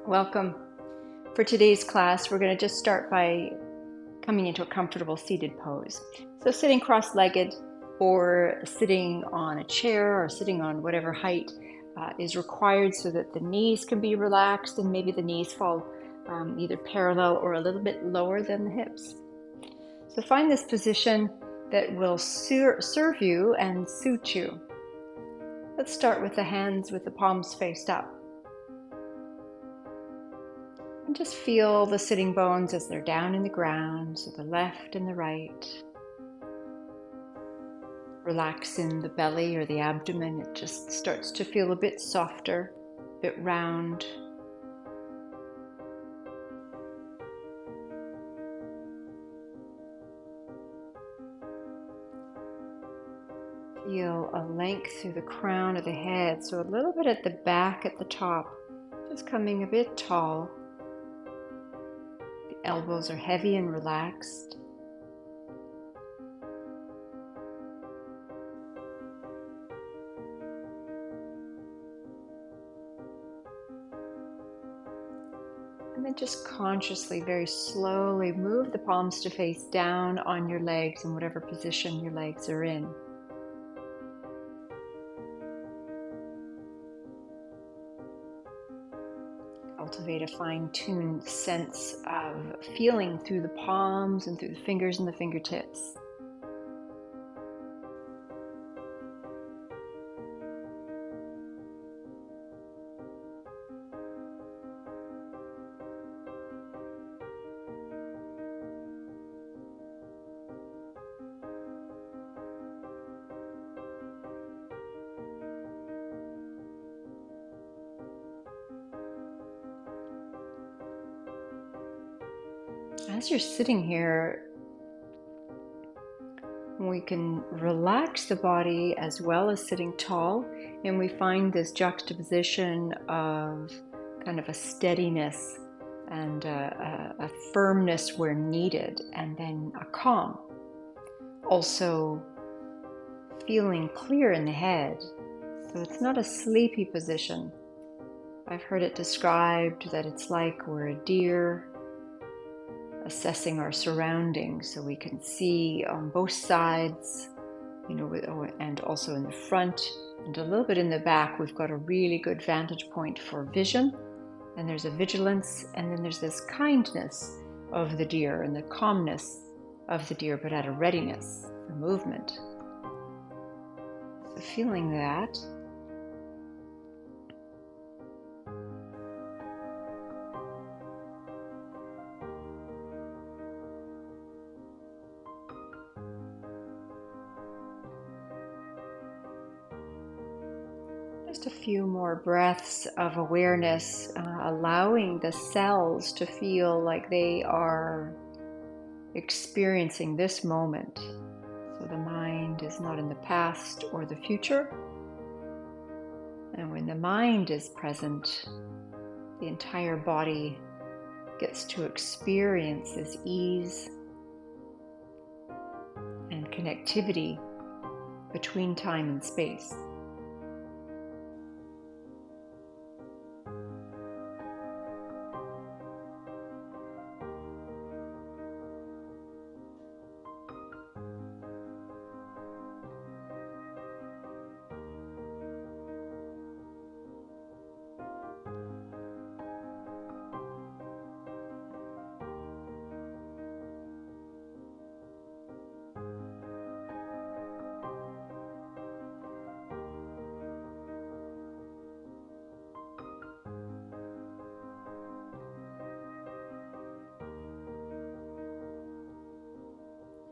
Welcome. For today's class, we're going to just start by coming into a comfortable seated pose. So sitting cross-legged or sitting on a chair or sitting on whatever height is required so that the knees can be relaxed and maybe the knees fall either parallel or a little bit lower than the hips. So find this position that will serve you and suit you. Let's start with the hands with the palms faced up. And just feel the sitting bones as they're down in the ground, so the left and the right. Relax in the belly or the abdomen. It just starts to feel a bit softer, a bit round. Feel a length through the crown of the head, so a little bit at the back at the top, just coming a bit tall. The elbows are heavy and relaxed. And then just consciously, very slowly move the palms to face down on your legs in whatever position your legs are in. Cultivate a fine-tuned sense of feeling through the palms and through the fingers and the fingertips. As you're sitting here, we can relax the body as well as sitting tall, and we find this juxtaposition of kind of a steadiness and a firmness where needed, and then a calm. Also feeling clear in the head, so it's not a sleepy position. I've heard it described that it's like we're a deer assessing our surroundings, so we can see on both sides, and also in the front and a little bit in the back. We've got a really good vantage point for vision, and there's a vigilance, and then there's this kindness of the deer and the calmness of the deer, but at a readiness for movement. So feeling that. Just a few more breaths of awareness, allowing the cells to feel like they are experiencing this moment. So the mind is not in the past or the future. And when the mind is present, the entire body gets to experience this ease and connectivity between time and space.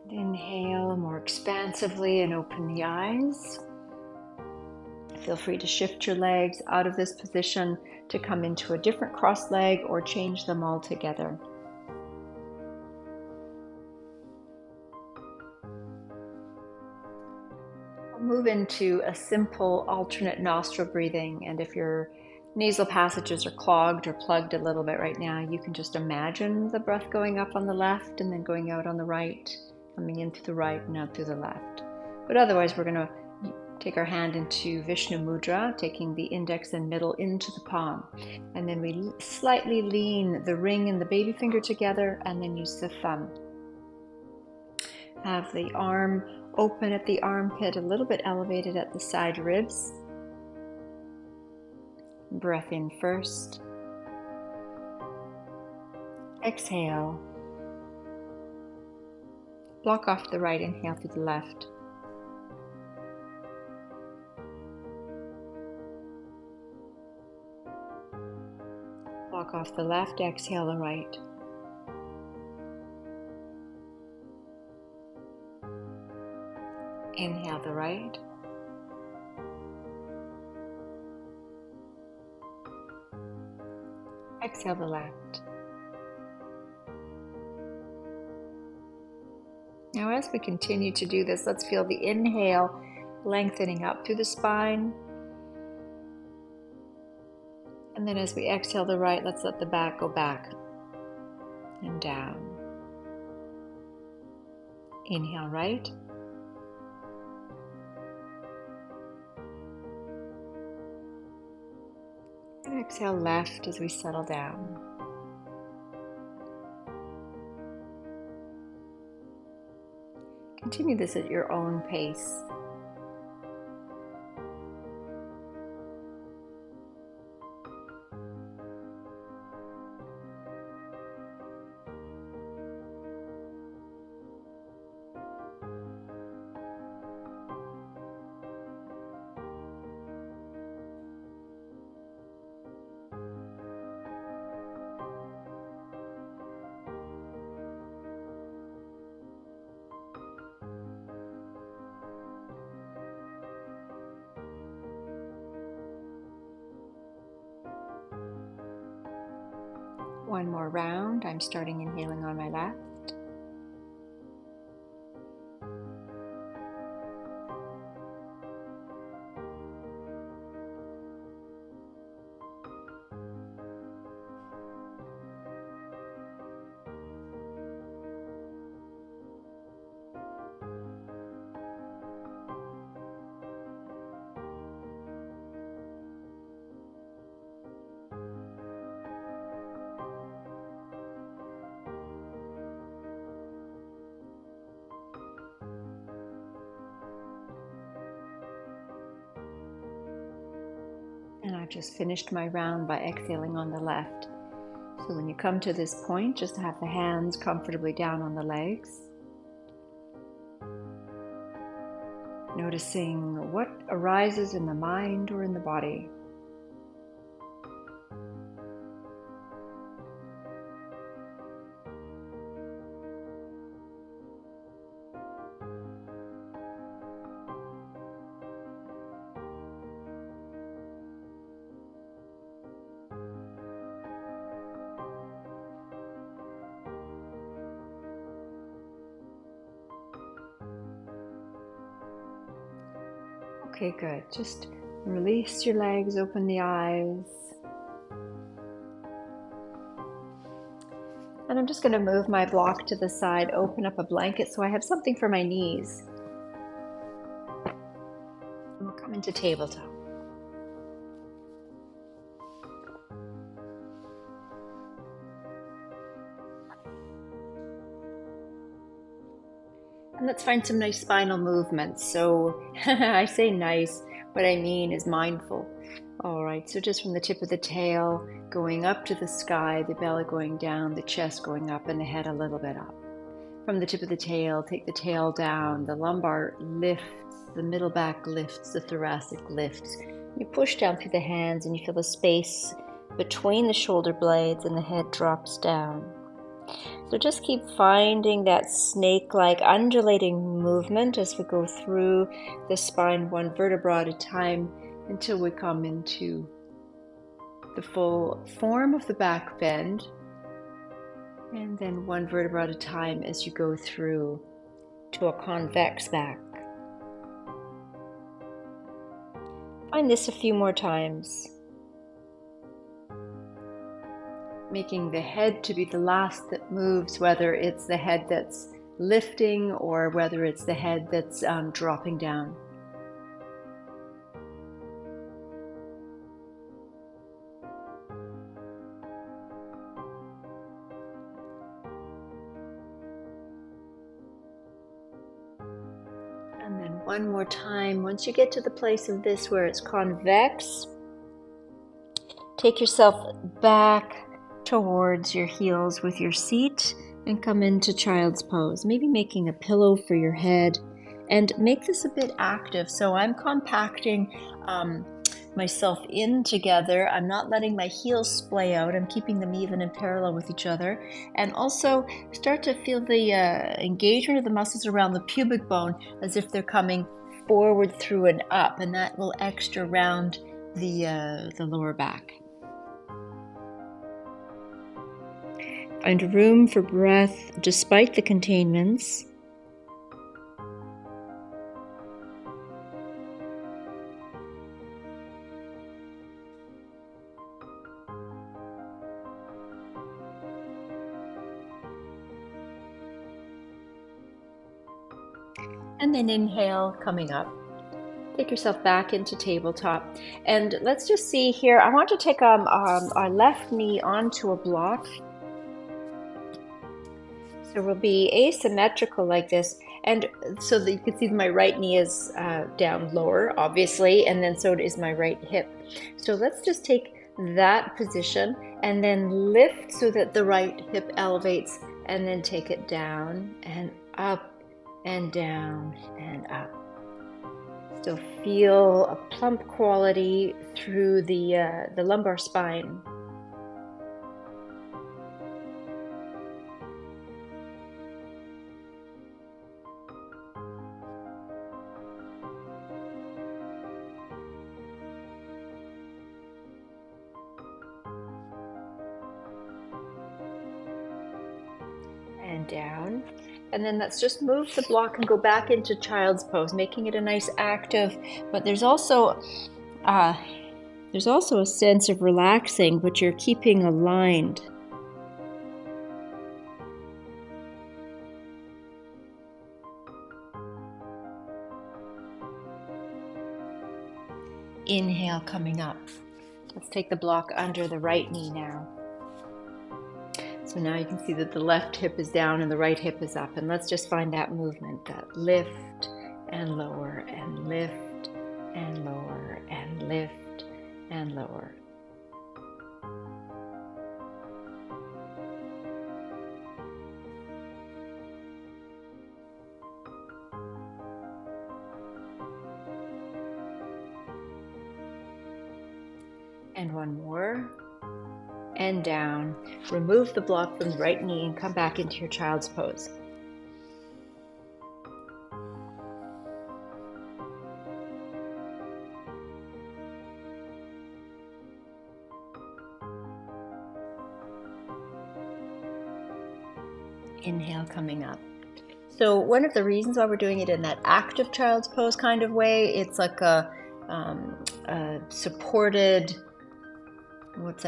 Inhale more expansively and open the eyes. Feel free to shift your legs out of this position to come into a different cross leg or change them all together. I'll move into a simple alternate nostril breathing, and if your nasal passages are clogged or plugged a little bit right now, you can just imagine the breath going up on the left and then going out on the right, coming in through the right and out through the left. But otherwise, we're going to take our hand into Vishnu Mudra, taking the index and middle into the palm. And then we slightly lean the ring and the baby finger together, and then use the thumb. Have the arm open at the armpit, a little bit elevated at the side ribs. Breath in first. Exhale. Block off the right, inhale through the left. Block off the left, exhale the right. Inhale the right. Exhale the left. Now as we continue to do this, let's feel the inhale lengthening up through the spine. And then as we exhale the right, let's let the back go back and down. Inhale right. And exhale left as we settle down. Continue this at your own pace. One more round. I'm starting inhaling on my left. And I've just finished my round by exhaling on the left. So when you come to this point, just have the hands comfortably down on the legs. Noticing what arises in the mind or in the body. Okay, good. Just release your legs, open the eyes. And I'm just going to move my block to the side, open up a blanket so I have something for my knees. And we'll come into tabletop. And let's find some nice spinal movements. So I say nice, what I mean is mindful. All right, so just from the tip of the tail going up to the sky, the belly going down, the chest going up, and the head a little bit up. From the tip of the tail, take the tail down, the lumbar lifts, the middle back lifts, the thoracic lifts. You push down through the hands and you feel the space between the shoulder blades and the head drops down. So just keep finding that snake-like undulating movement as we go through the spine one vertebra at a time until we come into the full form of the back bend. And then one vertebra at a time as you go through to a convex back. Find this a few more times. Making the head to be the last that moves, whether it's the head that's lifting or whether it's the head that's dropping down. And one more time, once you get to the place of this where it's convex, take yourself back towards your heels with your seat and come into child's pose, maybe making a pillow for your head, and make this a bit active. So I'm compacting myself in together. I'm not letting my heels splay out. I'm keeping them even and parallel with each other. And also start to feel the engagement of the muscles around the pubic bone as if they're coming forward through and up, and that will extra round the lower back. Find room for breath despite the containments. And then inhale, coming up. Take yourself back into tabletop. And let's just see here, I want to take our left knee onto a block. So we'll be asymmetrical like this. And so that you can see my right knee is down lower, obviously, and then so is my right hip. So let's just take that position and then lift so that the right hip elevates, and then take it down and up and down and up. Still feel a plump quality through the lumbar spine. And down. And then let's just move the block and go back into child's pose, making it a nice active, but there's also a sense of relaxing, but you're keeping aligned. Inhale, coming up. Let's take the block under the right knee now. So now you can see that the left hip is down and the right hip is up. And let's just find that movement, that lift and lower and lift and lower and lift and lower. And one more. And down. Remove the block from the right knee and come back into your child's pose. Inhale, coming up. So one of the reasons why we're doing it in that active child's pose kind of way, it's like a supported,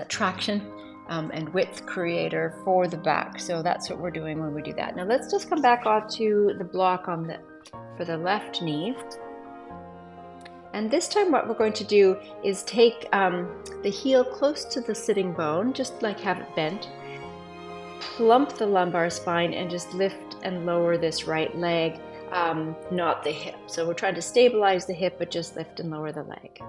traction and width creator for the back. So that's what we're doing when we do that. Now let's just come back onto the block for the left knee. And this time what we're going to do is take the heel close to the sitting bone, just like have it bent, plump the lumbar spine, and just lift and lower this right leg, not the hip. So we're trying to stabilize the hip, but just lift and lower the leg.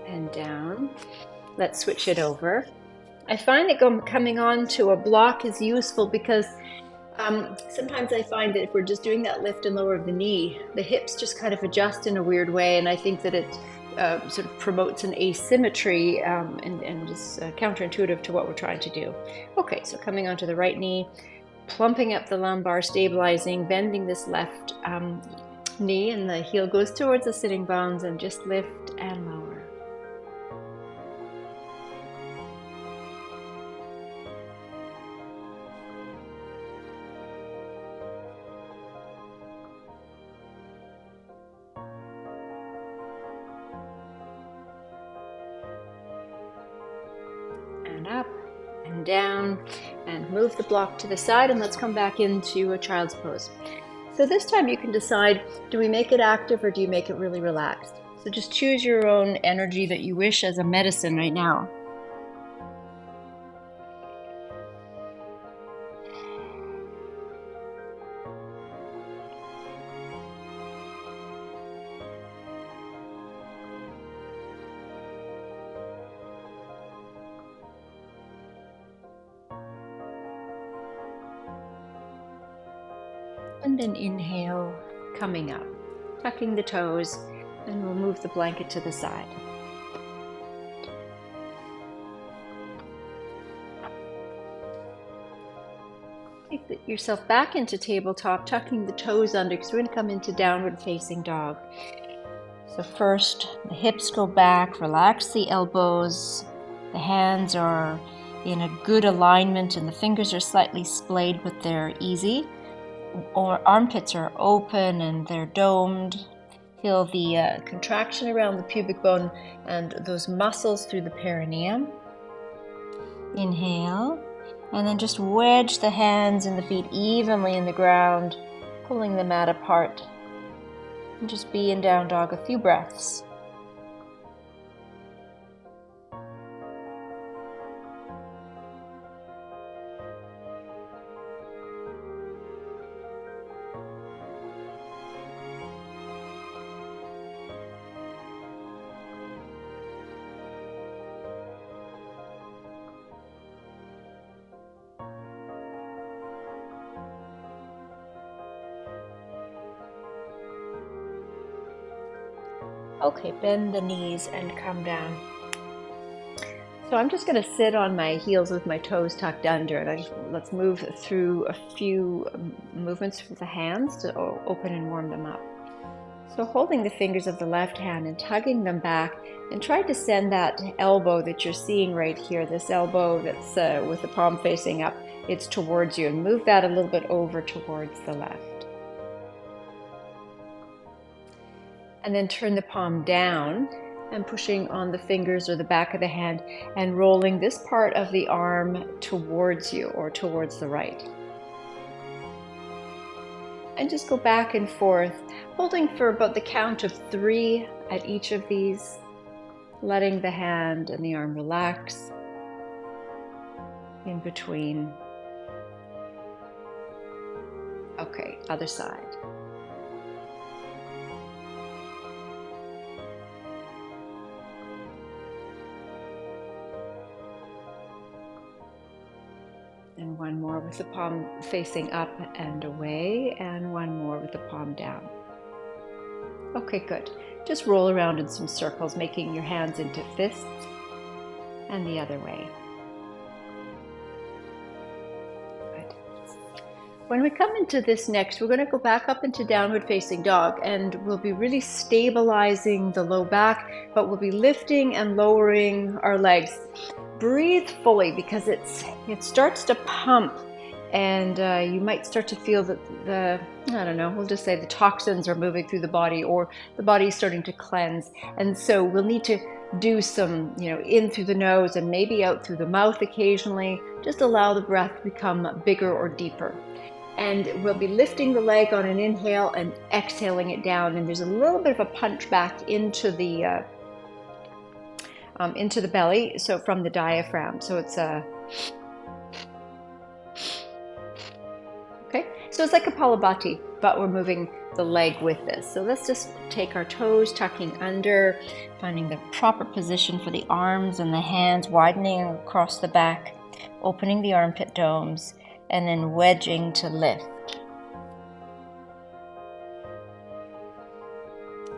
And down. Let's switch it over. I find that coming on to a block is useful because sometimes I find that if we're just doing that lift and lower of the knee, the hips just kind of adjust in a weird way, and I think that it sort of promotes an asymmetry and is counterintuitive to what we're trying to do. Okay, so coming onto the right knee, plumping up the lumbar, stabilizing, bending this left knee, and the heel goes towards the sitting bones, and just lift and lower. And up and down, and move the block to the side, and let's come back into a child's pose. So this time you can decide, do we make it active or do you make it really relaxed? So just choose your own energy that you wish as a medicine right now. And then inhale, coming up, tucking the toes, and we'll move the blanket to the side. Take yourself back into tabletop, tucking the toes under, because we're going to come into downward facing dog. So first, the hips go back, relax the elbows, the hands are in a good alignment and the fingers are slightly splayed, but they're easy. Or armpits are open and they're domed. Feel the contraction around the pubic bone and those muscles through the perineum. Inhale, and then just wedge the hands and the feet evenly in the ground, pulling the mat apart. And just be in down dog a few breaths. Okay, bend the knees and come down. So I'm just going to sit on my heels with my toes tucked under, and let's move through a few movements with the hands to open and warm them up. So holding the fingers of the left hand and tugging them back, and try to send that elbow that you're seeing right here, this elbow that's with the palm facing up, it's towards you, and move that a little bit over towards the left. And then turn the palm down and pushing on the fingers or the back of the hand and rolling this part of the arm towards you or towards the right. And just go back and forth, holding for about the count of 3 at each of these, letting the hand and the arm relax in between. Okay, other side. And one more with the palm facing up and away, and one more with the palm down. Okay, good. Just roll around in some circles, making your hands into fists, and the other way. Good. When we come into this next, we're going to go back up into downward facing dog, and we'll be really stabilizing the low back, but we'll be lifting and lowering our legs. Breathe fully, because it starts to pump, and you might start to feel that we'll just say the toxins are moving through the body, or the body is starting to cleanse. And so we'll need to do some, in through the nose and maybe out through the mouth occasionally. Just allow the breath to become bigger or deeper. And we'll be lifting the leg on an inhale and exhaling it down. And there's a little bit of a punch back into the belly, so from the diaphragm. So it's okay. So it's like a Kapalabhati, but we're moving the leg with this. So let's just take our toes, tucking under, finding the proper position for the arms and the hands, widening across the back, opening the armpit domes, and then wedging to lift.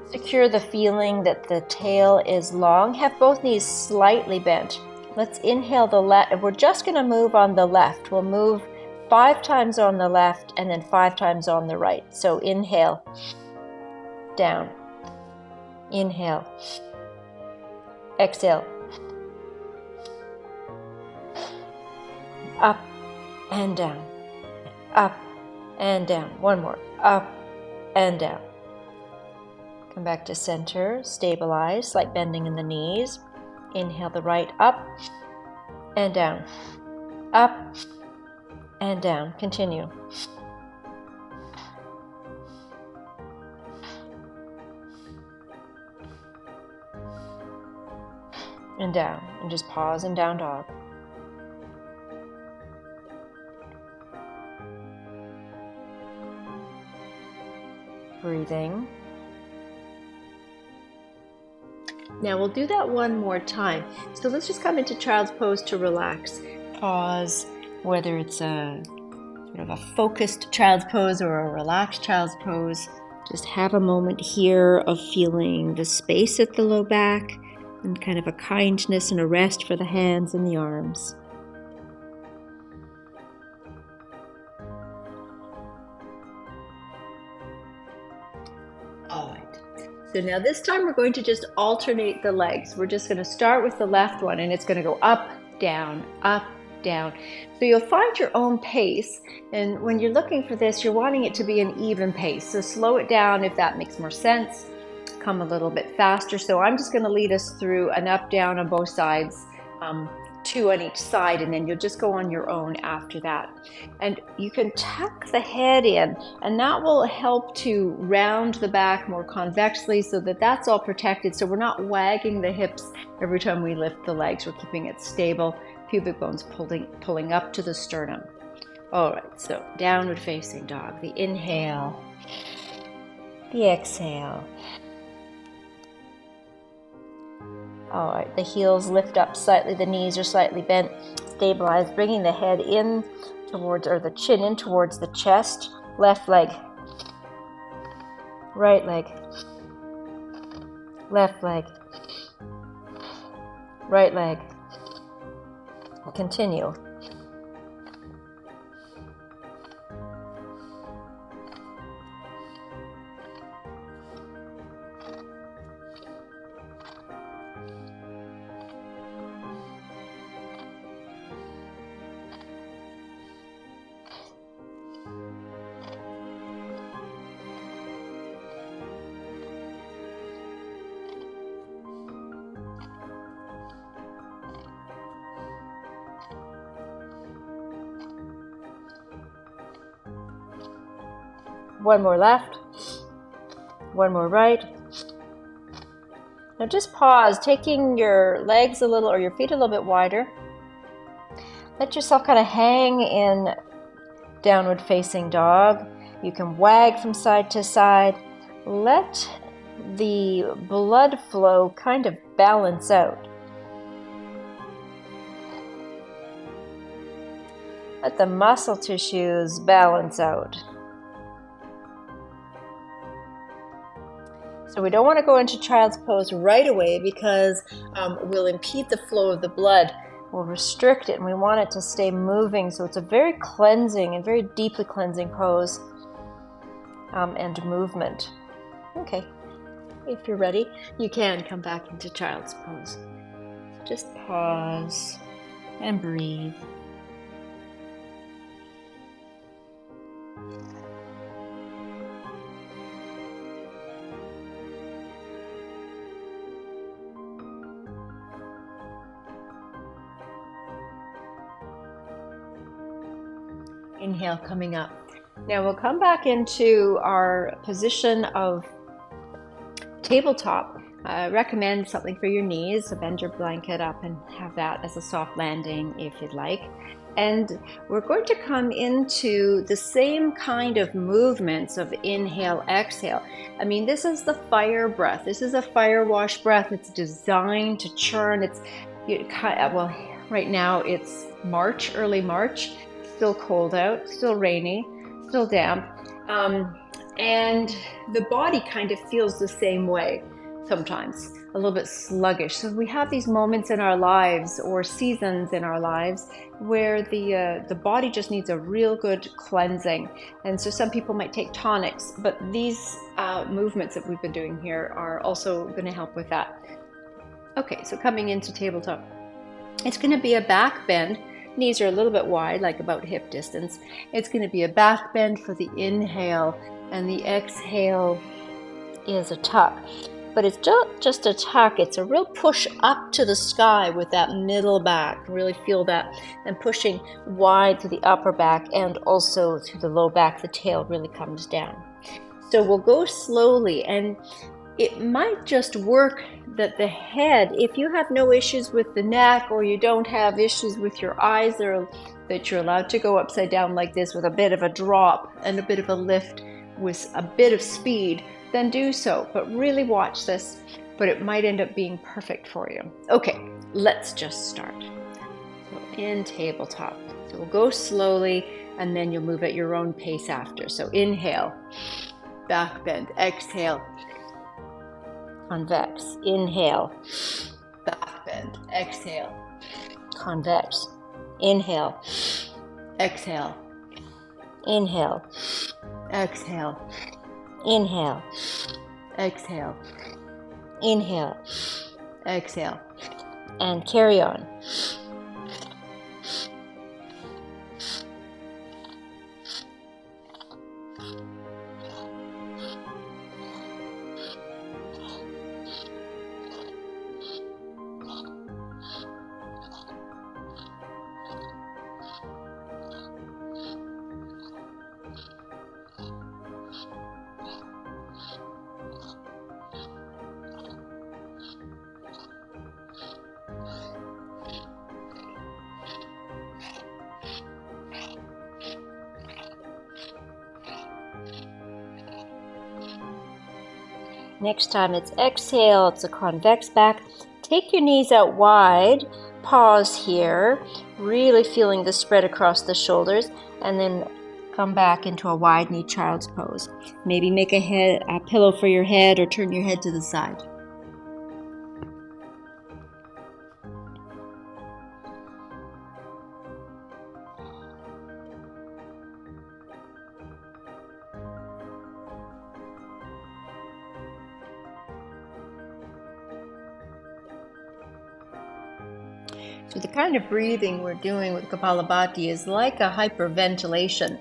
Secure the feeling that the tail is long. Have both knees slightly bent. Let's inhale the left. We're just going to move on the left. We'll move 5 times on the left and then 5 times on the right. So inhale, down. Inhale. Exhale. Up and down. Up and down. One more. Up and down. Come back to center, stabilize, slight bending in the knees. Inhale the right, up and down, up and down. Continue. and down, and just pause in down dog. Breathing. Now we'll do that one more time. So let's just come into child's pose to relax. Pause, whether it's a sort of a focused child's pose or a relaxed child's pose. Just have a moment here of feeling the space at the low back and kind of a kindness and a rest for the hands and the arms. All right. So now this time we're going to just alternate the legs. We're just going to start with the left one and it's going to go up, down, up, down. So you'll find your own pace, and when you're looking for this, you're wanting it to be an even pace. So slow it down if that makes more sense. Come a little bit faster. So I'm just going to lead us through an up, down on both sides, 2 on each side, and then you'll just go on your own after that. And you can tuck the head in, and that will help to round the back more convexly so that that's all protected. So we're not wagging the hips every time we lift the legs. We're keeping it stable. Pubic bones pulling up to the sternum. All right, so downward facing dog. The inhale, the exhale. All right, the heels lift up slightly, the knees are slightly bent. Stabilize, bringing the head in towards, or the chin in towards the chest. Left leg, right leg, left leg, right leg. Continue. One more left, one more right. Now just pause, taking your legs a little, or your feet a little bit wider. Let yourself kind of hang in downward facing dog. You can wag from side to side. Let the blood flow kind of balance out. Let the muscle tissues balance out. So we don't want to go into child's pose right away because we'll impede the flow of the blood. We'll restrict it, and we want it to stay moving. So it's a very cleansing and very deeply cleansing pose and movement. Okay, if you're ready, you can come back into child's pose. Just pause and breathe. Inhale, coming up. Now we'll come back into our position of tabletop. I recommend something for your knees, so bend your blanket up and have that as a soft landing if you'd like. And we're going to come into the same kind of movements of inhale, exhale. I mean, this is the fire breath. This is a fire wash breath. It's designed to churn. Well, right now it's March, early March. Still cold out, still rainy, still damp, and the body kind of feels the same way sometimes, a little bit sluggish. So we have these moments in our lives or seasons in our lives where the body just needs a real good cleansing. And so some people might take tonics, but these movements that we've been doing here are also going to help with that. Okay, so coming into tabletop, it's going to be a back bend. Knees are a little bit wide, like about hip distance. It's going to be a back bend for the inhale, and the exhale is a tuck. But it's just a tuck. It's a real push up to the sky with that middle back. Really feel that. And pushing wide to the upper back and also to the low back. The tail really comes down. So we'll go slowly, and it might just work that the head, if you have no issues with the neck or you don't have issues with your eyes, or that you're allowed to go upside down like this with a bit of a drop and a bit of a lift with a bit of speed, then do so. But really watch this, but it might end up being perfect for you. Okay, let's just start. So in tabletop. So we'll go slowly and then you'll move at your own pace after. So inhale, back bend, exhale, convex, inhale, back bend, exhale, convex, inhale, exhale, inhale, exhale, inhale, exhale, inhale, exhale, and carry on. Next time it's exhale, it's a convex back. Take your knees out wide, pause here, really feeling the spread across the shoulders, and then come back into a wide knee child's pose. Maybe make a pillow for your head or turn your head to the side. So the kind of breathing we're doing with Kapalabhati is like a hyperventilation.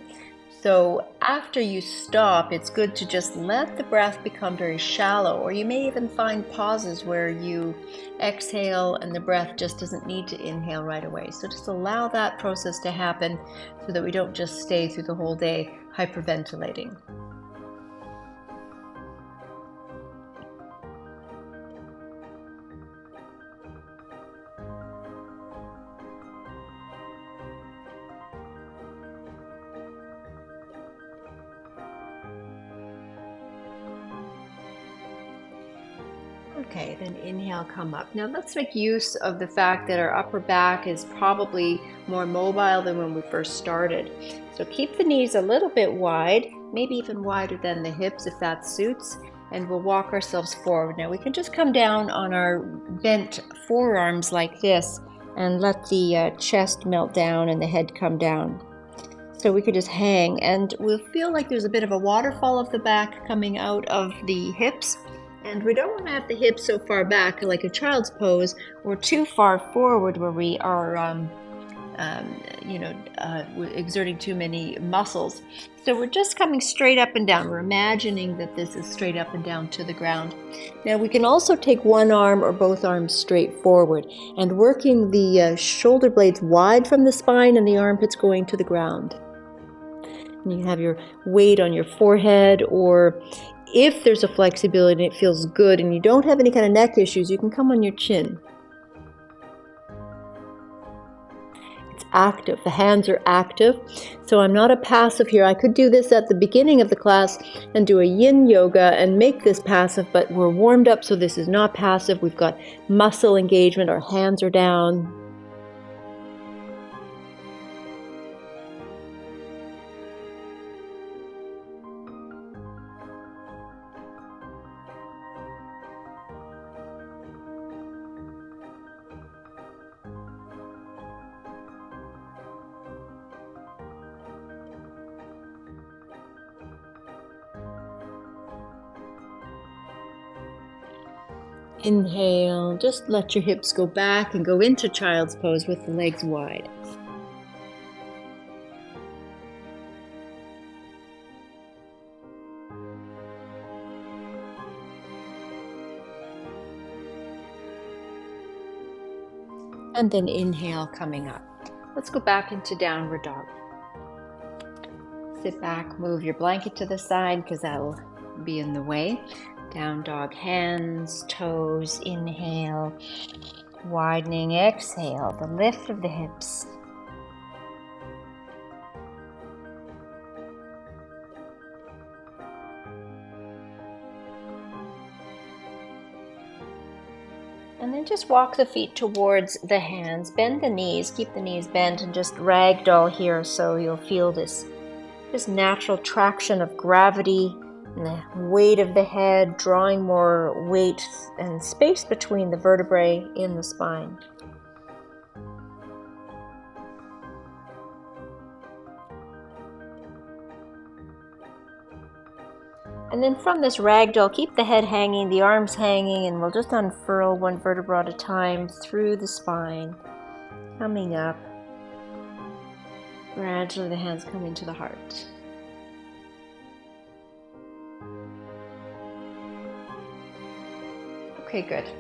So after you stop, it's good to just let the breath become very shallow, or you may even find pauses where you exhale and the breath just doesn't need to inhale right away. So just allow that process to happen so that we don't just stay through the whole day hyperventilating. Okay, then inhale, come up. Now let's make use of the fact that our upper back is probably more mobile than when we first started. So keep the knees a little bit wide, maybe even wider than the hips if that suits, and we'll walk ourselves forward. Now we can just come down on our bent forearms like this and let the chest melt down and the head come down. So we could just hang, and we'll feel like there's a bit of a waterfall of the back coming out of the hips. And we don't want to have the hips so far back like a child's pose or too far forward where we are exerting too many muscles. So we're just coming straight up and down. We're imagining that this is straight up and down to the ground. Now we can also take one arm or both arms straight forward and working the shoulder blades wide from the spine and the armpits going to the ground. And you have your weight on your forehead, or if there's a flexibility and it feels good and you don't have any kind of neck issues, you can come on your chin. It's active. The hands are active. So I'm not a passive here. I could do this at the beginning of the class and do a yin yoga and make this passive, but we're warmed up, so this is not passive. We've got muscle engagement. Our hands are down. Inhale, just let your hips go back and go into child's pose with the legs wide. And then inhale, coming up. Let's go back into downward dog. Sit back, move your blanket to the side because that'll be in the way. Down dog, hands, toes, inhale, widening, exhale, the lift of the hips. And then just walk the feet towards the hands, bend the knees, keep the knees bent, and just ragdoll here so you'll feel this natural traction of gravity and the weight of the head, drawing more weight and space between the vertebrae in the spine. And then from this ragdoll, keep the head hanging, the arms hanging, and we'll just unfurl one vertebra at a time through the spine, coming up. Gradually the hands come into the heart. Okay, good.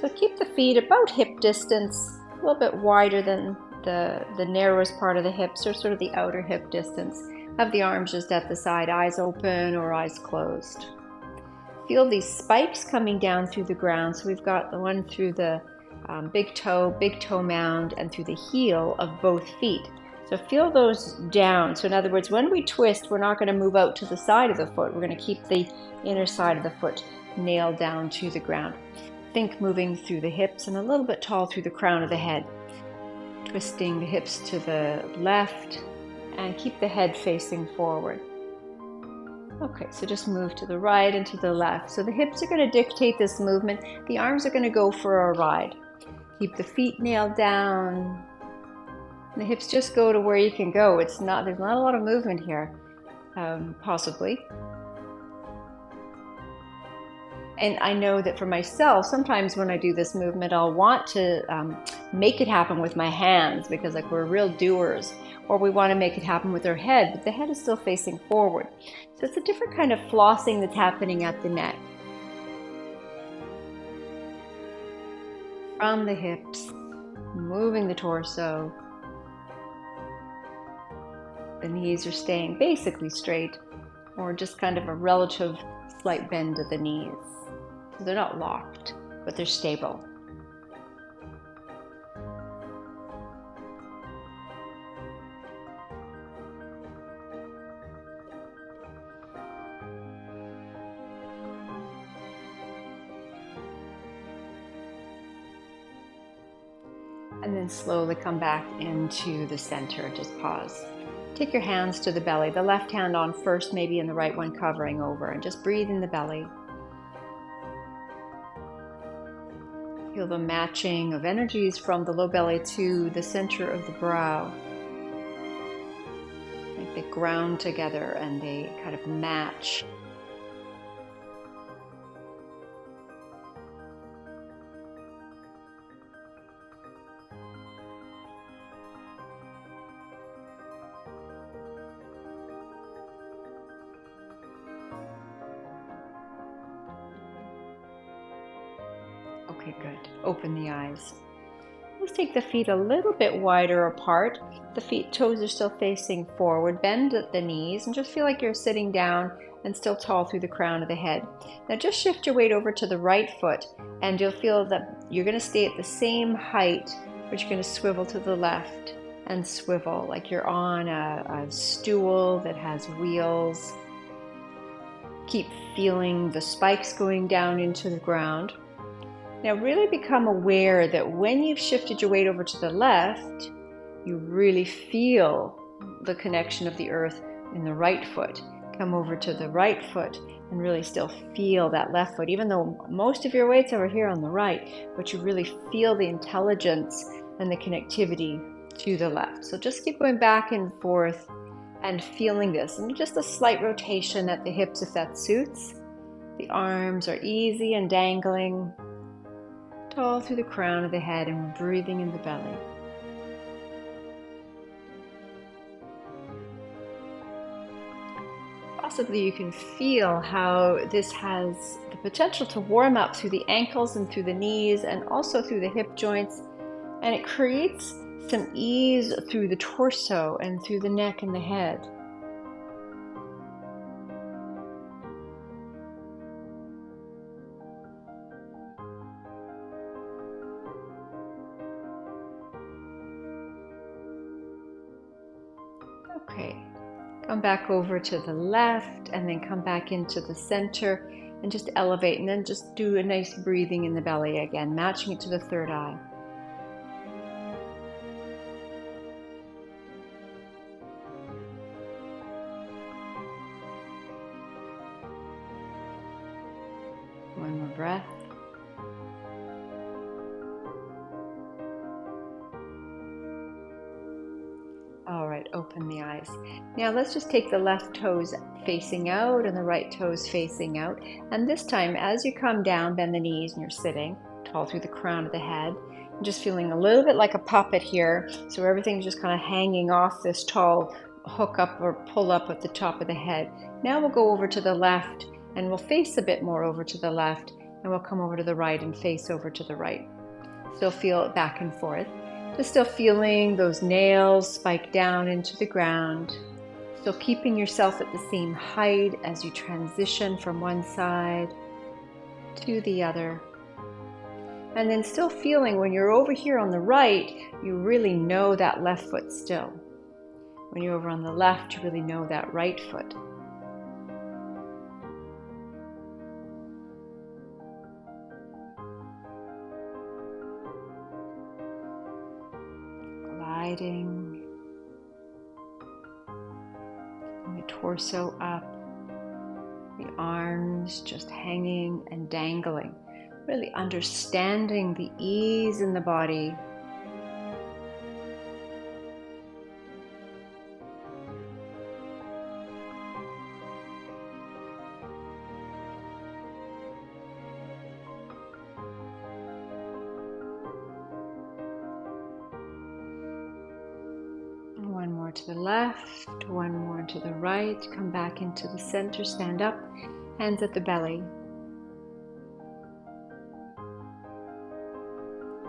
So keep the feet about hip distance, a little bit wider than the narrowest part of the hips, or sort of the outer hip distance. Have the arms just at the side, eyes open or eyes closed. Feel these spikes coming down through the ground. So we've got the one through the big toe mound, and through the heel of both feet. So feel those down. So in other words, when we twist, we're not going to move out to the side of the foot. We're going to keep the inner side of the foot nailed down to the ground. Think moving through the hips and a little bit tall through the crown of the head. Twisting the hips to the left and keep the head facing forward. Okay, so just move to the right and to the left. So the hips are going to dictate this movement. The arms are going to go for a ride. Keep the feet nailed down. The hips just go to where you can go. There's not a lot of movement here, possibly. And I know that for myself, sometimes when I do this movement, I'll want to make it happen with my hands, because like we're real doers, or we want to make it happen with our head, but the head is still facing forward. So it's a different kind of flossing that's happening at the neck. From the hips, moving the torso. The knees are staying basically straight, or just kind of a relative slight bend of the knees. So they're not locked, but they're stable. And then slowly come back into the center. Just pause. Take your hands to the belly, the left hand on first, maybe, and the right one covering over, and just breathe in the belly. Feel the matching of energies from the low belly to the center of the brow. Like they ground together and they kind of match. Okay, good. Open the eyes. Let's take the feet a little bit wider apart. The toes are still facing forward. Bend at the knees and just feel like you're sitting down and still tall through the crown of the head. Now just shift your weight over to the right foot, and you'll feel that you're going to stay at the same height, but you're going to swivel to the left and swivel like you're on a stool that has wheels. Keep feeling the spikes going down into the ground. Now really become aware that when you've shifted your weight over to the left, you really feel the connection of the earth in the right foot. Come over to the right foot and really still feel that left foot, even though most of your weight's over here on the right, but you really feel the intelligence and the connectivity to the left. So just keep going back and forth and feeling this, and just a slight rotation at the hips if that suits. The arms are easy and dangling tall through the crown of the head, and we're breathing in the belly. Possibly you can feel how this has the potential to warm up through the ankles and through the knees and also through the hip joints, and it creates some ease through the torso and through the neck and the head. Okay, come back over to the left and then come back into the center and just elevate, and then just do a nice breathing in the belly again, matching it to the third eye. One more breath. All right, open the eyes. Now let's just take the left toes facing out and the right toes facing out. And this time, as you come down, bend the knees and you're sitting tall through the crown of the head. I'm just feeling a little bit like a puppet here. So everything's just kind of hanging off this tall hook up or pull up at the top of the head. Now we'll go over to the left and we'll face a bit more over to the left, and we'll come over to the right and face over to the right. Still feel it back and forth. Just still feeling those nails spike down into the ground. Still keeping yourself at the same height as you transition from one side to the other. And then still feeling when you're over here on the right, you really know that left foot still. When you're over on the left, you really know that right foot. Gliding, the torso up, the arms just hanging and dangling, really understanding the ease in the body. One more to the left, one more to the right. Come back into the center, stand up, hands at the belly.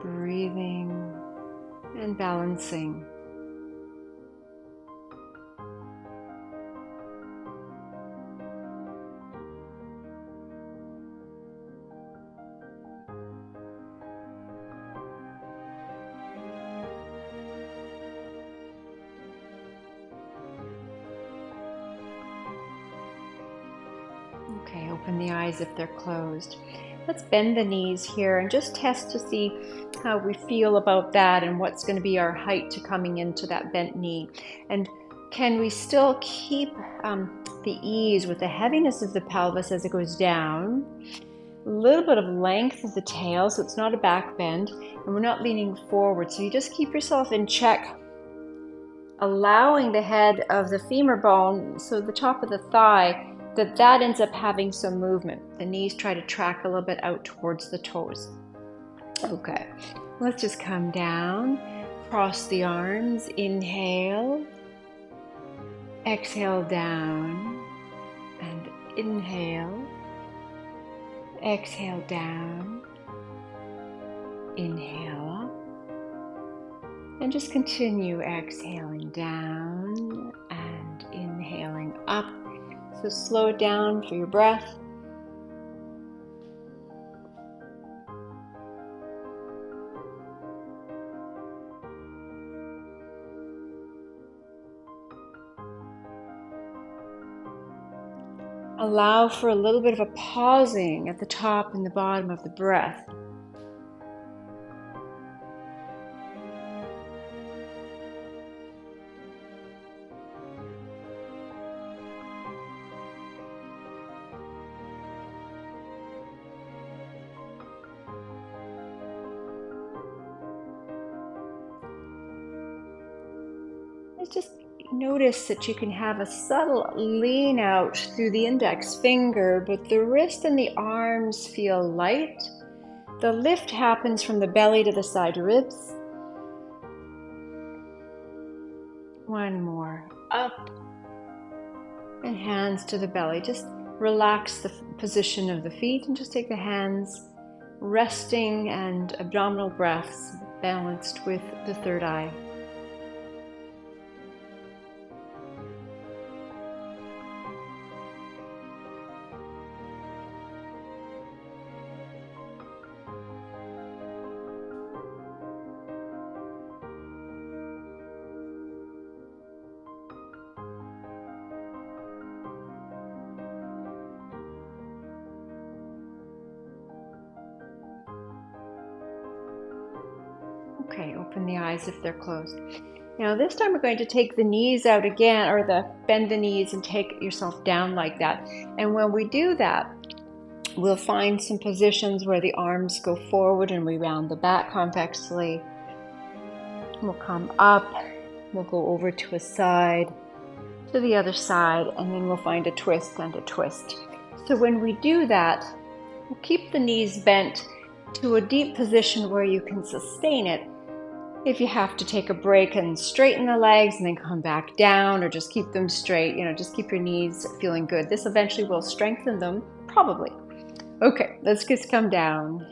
Breathing and balancing. Okay, open the eyes if they're closed. Let's bend the knees here and just test to see how we feel about that and what's going to be our height to coming into that bent knee. And can we still keep the ease with the heaviness of the pelvis as it goes down? A little bit of length of the tail, so it's not a back bend, and we're not leaning forward. So you just keep yourself in check, allowing the head of the femur bone, so the top of the thigh, that ends up having some movement. The knees try to track a little bit out towards the toes. Okay, let's just come down, cross the arms, inhale, exhale down, and inhale, exhale down, inhale up, and just continue exhaling down and inhaling up. So slow it down for your breath. Allow for a little bit of a pausing at the top and the bottom of the breath. Just notice that you can have a subtle lean out through the index finger, but the wrist and the arms feel light. The lift happens from the belly to the side ribs. One more, up, and hands to the belly. Just relax the position of the feet and just take the hands resting and abdominal breaths balanced with the third eye. Okay, open the eyes if they're closed. Now this time we're going to take the knees out again, or bend the knees and take yourself down like that. And when we do that, we'll find some positions where the arms go forward and we round the back convexly. We'll come up, we'll go over to a side, to the other side, and then we'll find a twist and a twist. So when we do that, we'll keep the knees bent to a deep position where you can sustain it. If you have to take a break and straighten the legs and then come back down, or just keep them straight, just keep your knees feeling good. This eventually will strengthen them, probably. Okay, let's just come down,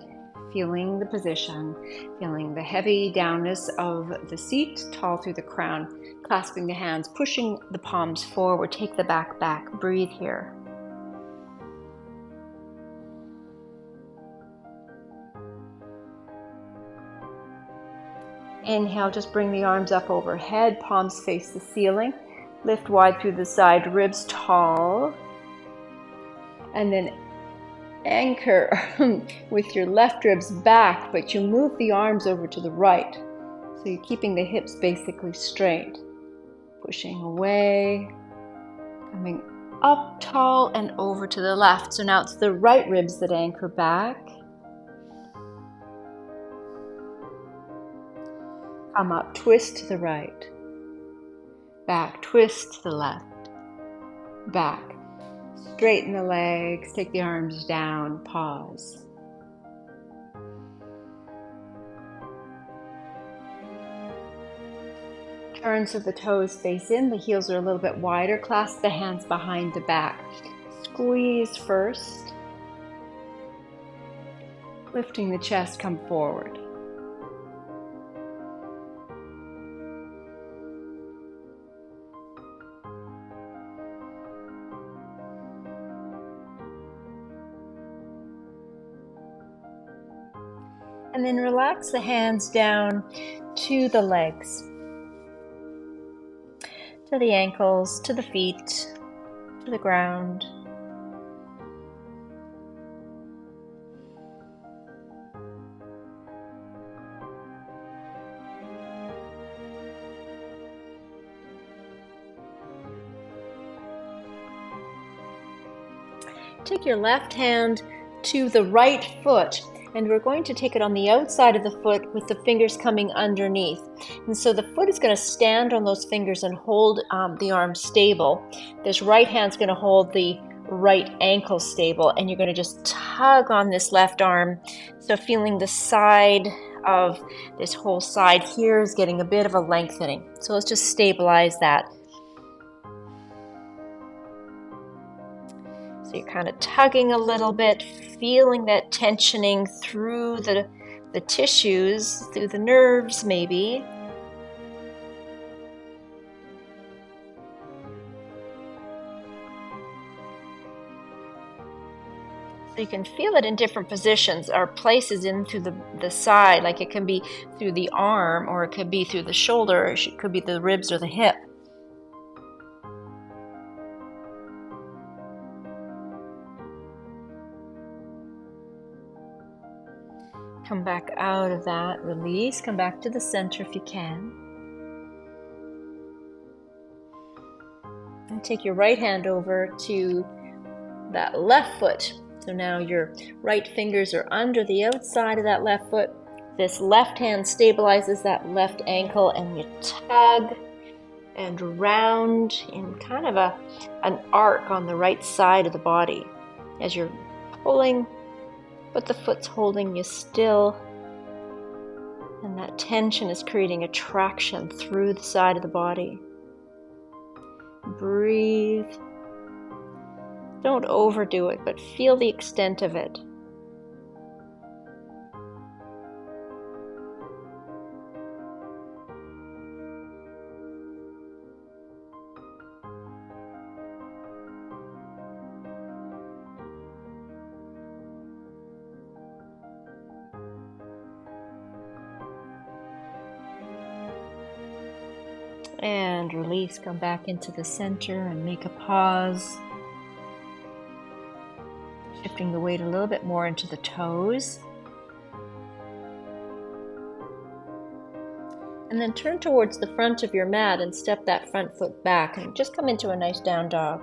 feeling the position, feeling the heavy downness of the seat, tall through the crown, clasping the hands, pushing the palms forward, take the back back, breathe here. Inhale, just bring the arms up overhead, palms face the ceiling, lift wide through the side, ribs tall, and then anchor with your left ribs back, but you move the arms over to the right. So you're keeping the hips basically straight. Pushing away, coming up tall and over to the left. So now it's the right ribs that anchor back. Come up, twist to the right. Back, twist to the left. Back. Straighten the legs, take the arms down, pause. Turn so the toes face in, the heels are a little bit wider, clasp the hands behind the back. Squeeze first. Lifting the chest, come forward. And then relax the hands down to the legs, to the ankles, to the feet, to the ground. Take your left hand to the right foot, and we're going to take it on the outside of the foot with the fingers coming underneath. And so the foot is going to stand on those fingers and hold the arm stable. This right hand's going to hold the right ankle stable, and you're going to just tug on this left arm. So feeling the side of this whole side here is getting a bit of a lengthening. So let's just stabilize that. So you're kind of tugging a little bit, feeling that tensioning through the tissues, through the nerves maybe. So you can feel it in different positions or places in through the side, like it can be through the arm, or it could be through the shoulder, or it could be the ribs or the hip. Come back out of that, release, come back to the center if you can. And take your right hand over to that left foot. So now your right fingers are under the outside of that left foot. This left hand stabilizes that left ankle, and you tug and round in kind of an arc on the right side of the body as you're pulling, but the foot's holding you still, and that tension is creating a traction through the side of the body. Breathe. Don't overdo it, but feel the extent of it. And release, come back into the center and make a pause. Shifting the weight a little bit more into the toes. And then turn towards the front of your mat and step that front foot back and just come into a nice down dog.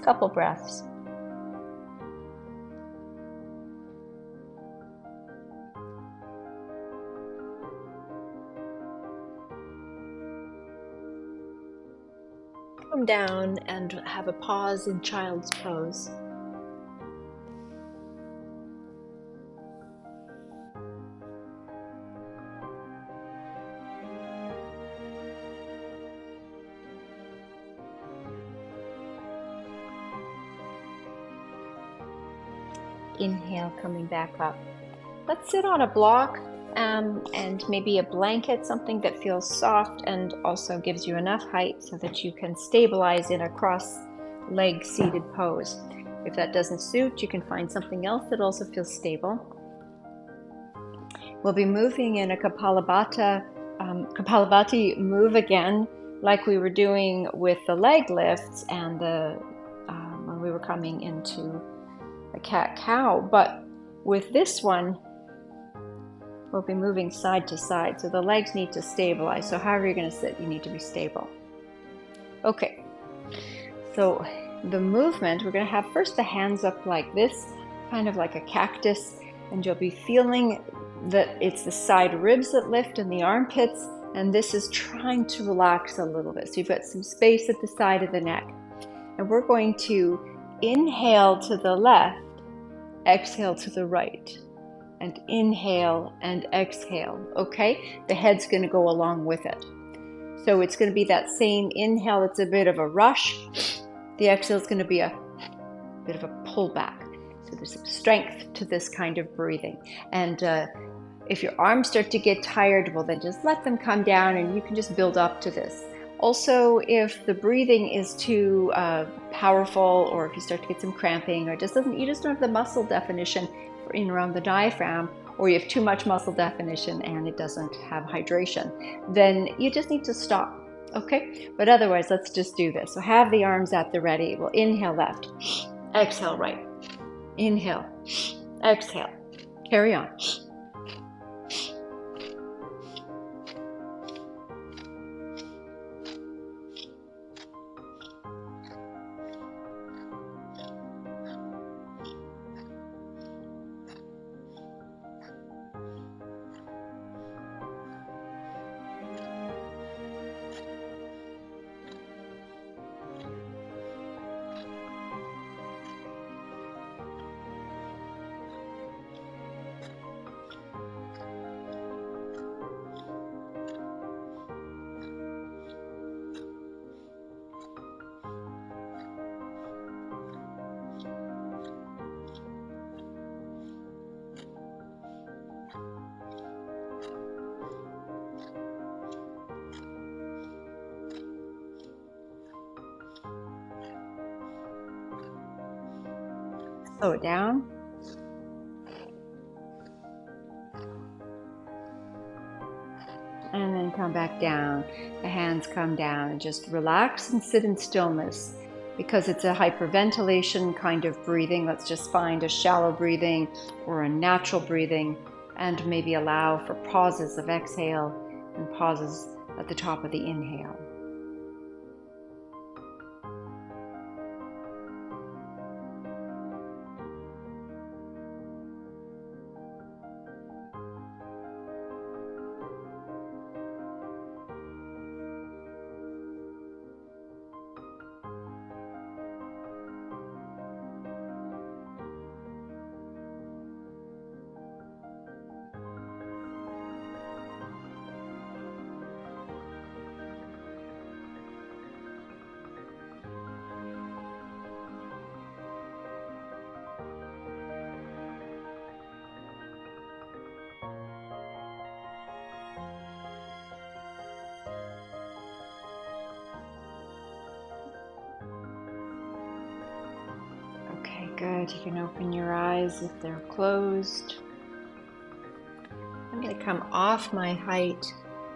Couple breaths. Come down and have a pause in child's pose. Inhale, coming back up. Let's sit on a block and maybe a blanket, something that feels soft and also gives you enough height so that you can stabilize in a cross-leg seated pose. If that doesn't suit, you can find something else that also feels stable. We'll be moving in a Kapalabhati move again, like we were doing with the leg lifts and when we were coming into a cat-cow. But with this one, we'll be moving side to side, so the legs need to stabilize. So however you're going to sit, you need to be stable. Okay, so the movement, we're going to have first the hands up like this, kind of like a cactus, and you'll be feeling that it's the side ribs that lift and the armpits, and this is trying to relax a little bit. So you've got some space at the side of the neck. And we're going to inhale to the left, exhale to the right, and inhale and exhale, okay? The head's going to go along with it. So it's going to be that same inhale, it's a bit of a rush. The exhale is going to be a bit of a pullback. So there's some strength to this kind of breathing. And if your arms start to get tired, well then just let them come down and you can just build up to this. Also, if the breathing is too powerful, or if you start to get some cramping, or you just don't have the muscle definition in around the diaphragm, or you have too much muscle definition and it doesn't have hydration, then you just need to stop, okay? But otherwise, let's just do this. So have the arms at the ready. We'll inhale left, exhale right, inhale, exhale, carry on. Slow it down. And then come back down. The hands come down and just relax and sit in stillness. Because it's a hyperventilation kind of breathing, let's just find a shallow breathing or a natural breathing, and maybe allow for pauses of exhale and pauses at the top of the inhale. Okay, good. You can open your eyes if they're closed. I'm going to come off my height,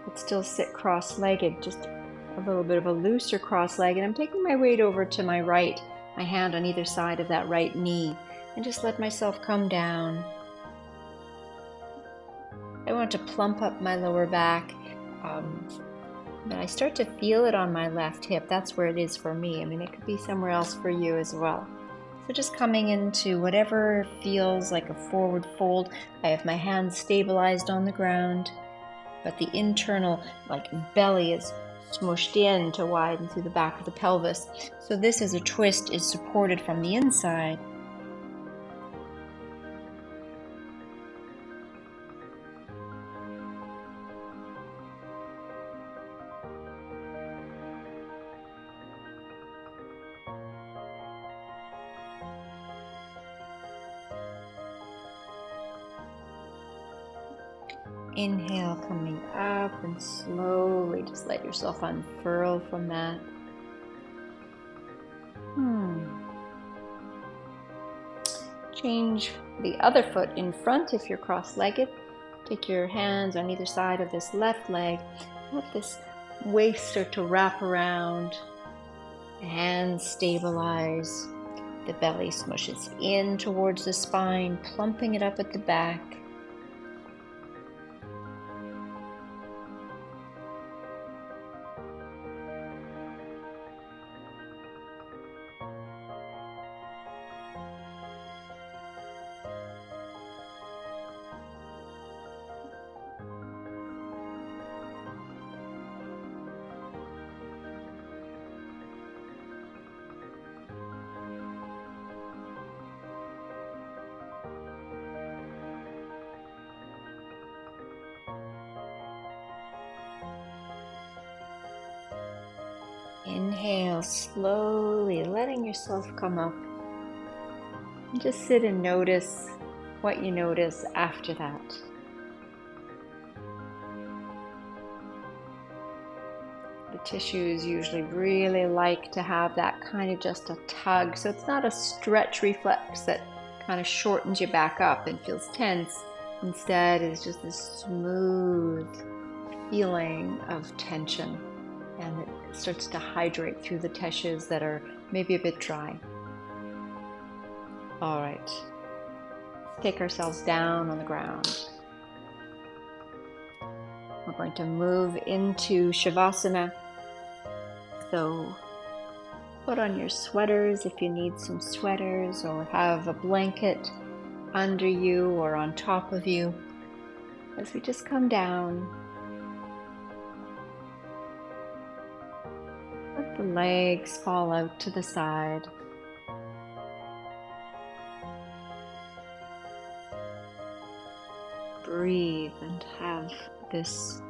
but still sit cross-legged, just a little bit of a looser cross-legged. I'm taking my weight over to my right, my hand on either side of that right knee, and just let myself come down. I want to plump up my lower back But I start to feel it on my left hip. That's where it is for me. I mean, it could be somewhere else for you as well. So just coming into whatever feels like a forward fold. I have my hands stabilized on the ground, but the internal belly is smushed in to widen through the back of the pelvis. So this as a twist is supported from the inside. Inhale, coming up, and slowly just let yourself unfurl from that. Change the other foot in front if you're cross-legged. Take your hands on either side of this left leg. Let this waist start to wrap around. Hands stabilize. The belly smushes in towards the spine, plumping it up at the back. Inhale, slowly letting yourself come up. And just sit and notice what you notice after that. The tissues usually really like to have that kind of just a tug. So it's not a stretch reflex that kind of shortens you back up and feels tense. Instead, it's just this smooth feeling of tension. And it starts to hydrate through the tissues that are maybe a bit dry. All right, let's take ourselves down on the ground. We're going to move into Shavasana. So put on your sweaters if you need some sweaters, or have a blanket under you or on top of you as we just come down. Let the legs fall out to the side. Breathe and have this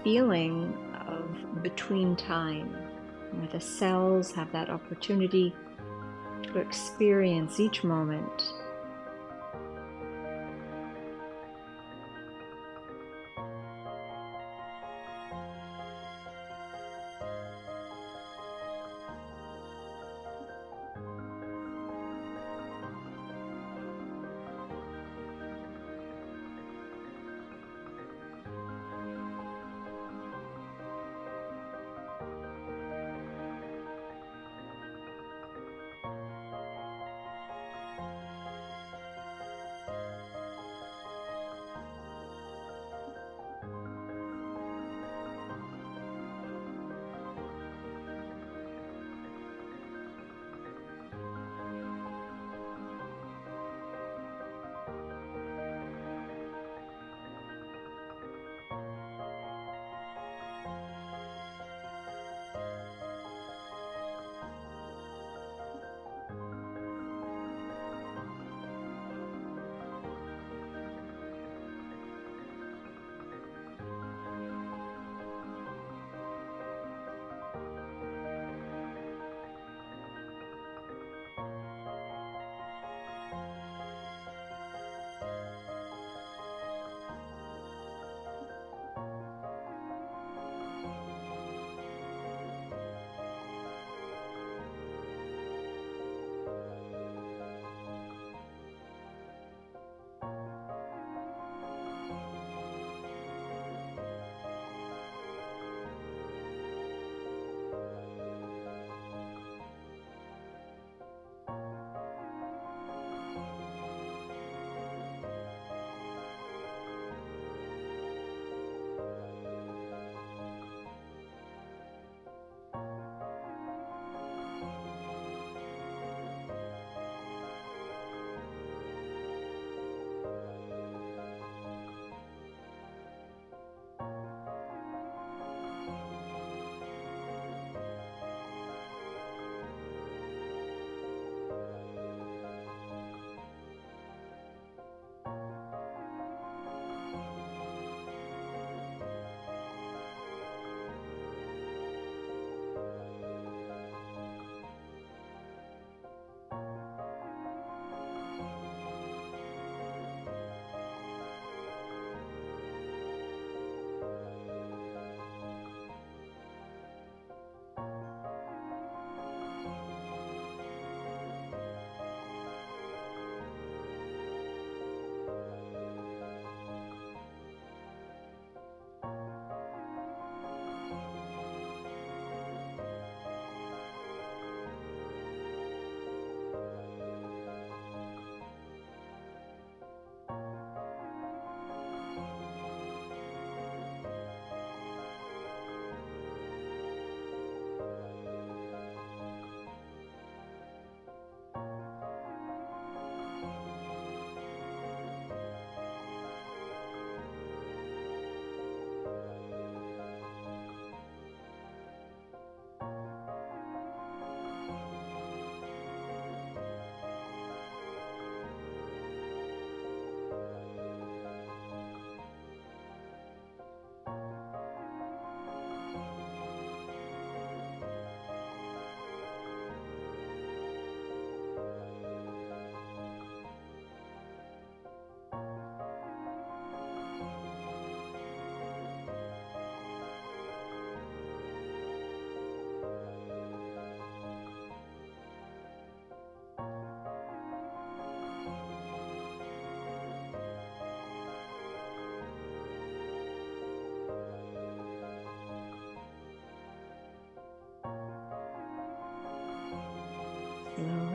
feeling of between time, where the cells have that opportunity to experience each moment.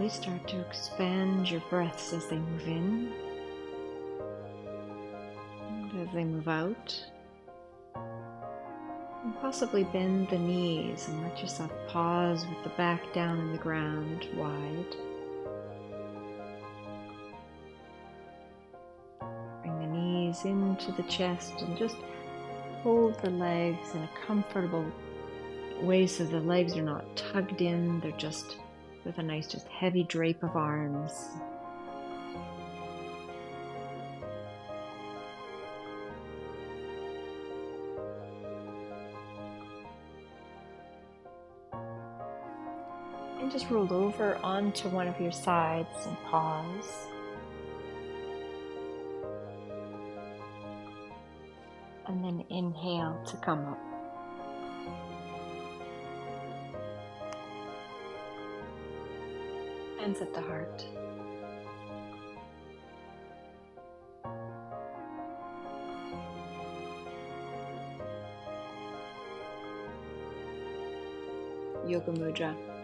body, start to expand your breaths as they move in and as they move out. And possibly bend the knees and let yourself pause with the back down in the ground, wide. Bring the knees into the chest and just hold the legs in a comfortable way so the legs are not tugged in, they're just with a nice just heavy drape of arms. And just roll over onto one of your sides and pause. And then inhale to come up. Hands at the heart. Yoga Mudra.